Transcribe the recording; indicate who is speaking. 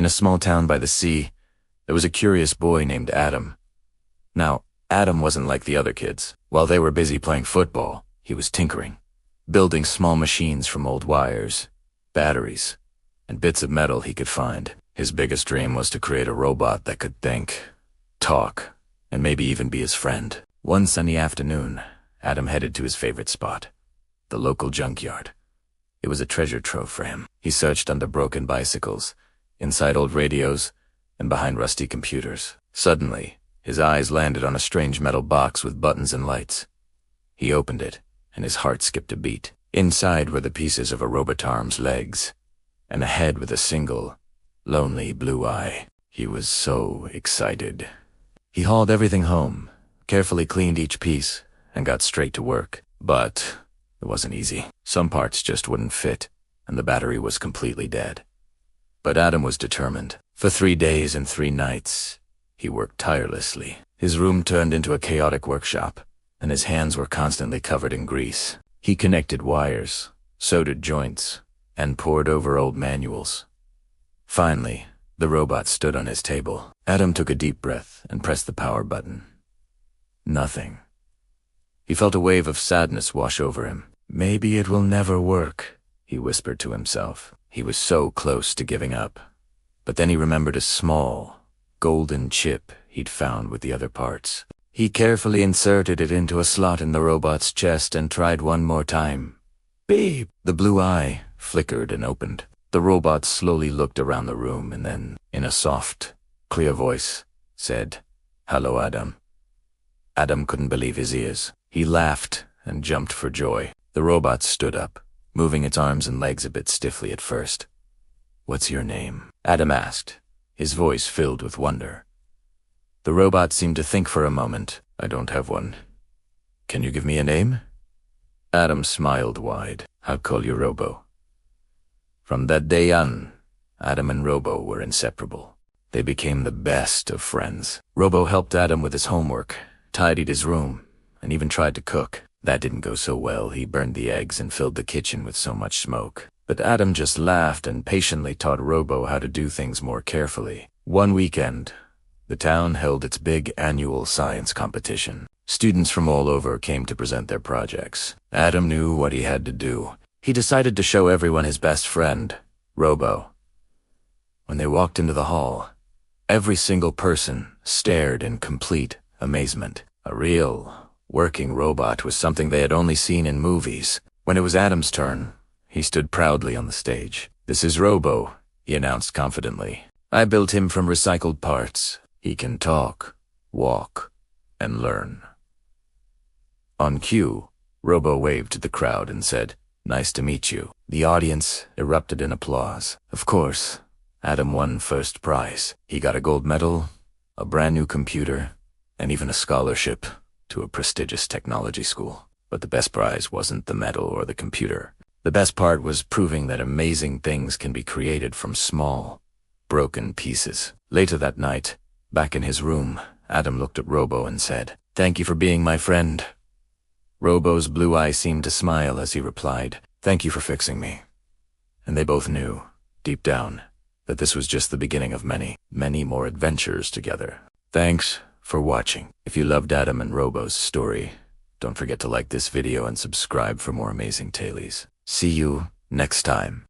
Speaker 1: In a small town by the sea, there was a curious boy named Adam. Now, Adam wasn't like the other kids. While they were busy playing football, he was tinkering, building small machines from old wires, batteries, and bits of metal he could find. His biggest dream was to create a robot that could think, talk, and maybe even be his friend. One sunny afternoon, Adam headed to his favorite spot, the local junkyard. It was a treasure trove for him. He searched under broken bicycles, inside old radios, and behind rusty computers. Suddenly, his eyes landed on a strange metal box with buttons and lights. He opened it, and his heart skipped a beat. Inside were the pieces of a robotarm's legs, and a head with a single, lonely blue eye. He was so excited. He hauled everything home, carefully cleaned each piece, and got straight to work. But it wasn't easy. Some parts just wouldn't fit, and the battery was completely dead. But Adam was determined. For 3 days and 3 nights, he worked tirelessly. His room turned into a chaotic workshop, and his hands were constantly covered in grease. He connected wires, soldered joints, and pored over old manuals. Finally, the robot stood on his table. Adam took a deep breath and pressed the power button. Nothing. He felt a wave of sadness wash over him. Maybe it will never work, he whispered to himself. He was so close to giving up. But then he remembered a small, golden chip he'd found with the other parts. He carefully inserted it into a slot in the robot's chest and tried one more time. Beep! The blue eye flickered and opened. The robot slowly looked around the room and then, in a soft, clear voice, said, "Hello, Adam." Adam couldn't believe his ears. He laughed and jumped for joy. The robot stood up, moving its arms and legs a bit stiffly at first. "What's your name?" Adam asked, his voice filled with wonder. The robot seemed to think for a moment. "I don't have one. Can you give me a name?" Adam smiled wide. "I'll call you Robo." From that day on, Adam and Robo were inseparable. They became the best of friends. Robo helped Adam with his homework, tidied his room, and even tried to cook. That didn't go so well. He burned the eggs and filled the kitchen with so much smoke. But Adam just laughed and patiently taught Robo how to do things more carefully. One weekend, the town held its big annual science competition. Students from all over came to present their projects. Adam knew what he had to do. He decided to show everyone his best friend, Robo. When they walked into the hall, every single person stared in complete amazement. A real, working robot was something they had only seen in movies. When it was Adam's turn, he stood proudly on the stage. "This is Robo," he announced confidently. "I built him from recycled parts. He can talk, walk, and learn." On cue, Robo waved to the crowd and said, "Nice to meet you." The audience erupted in applause. Of course, Adam won first prize. He got a gold medal, a brand new computer, and even a scholarship to a prestigious technology school. But the best prize wasn't the medal or the computer. The best part was proving that amazing things can be created from small, broken pieces. Later that night, back in his room, Adam looked at Robo and said, "Thank you for being my friend." Robo's blue eye seemed to smile as he replied, "Thank you for fixing me." And they both knew, deep down, that this was just the beginning of many, many more adventures together. Thanks for watching. If you loved Adam and Robo's story, don't forget to like this video and subscribe for more amazing tales. See you next time.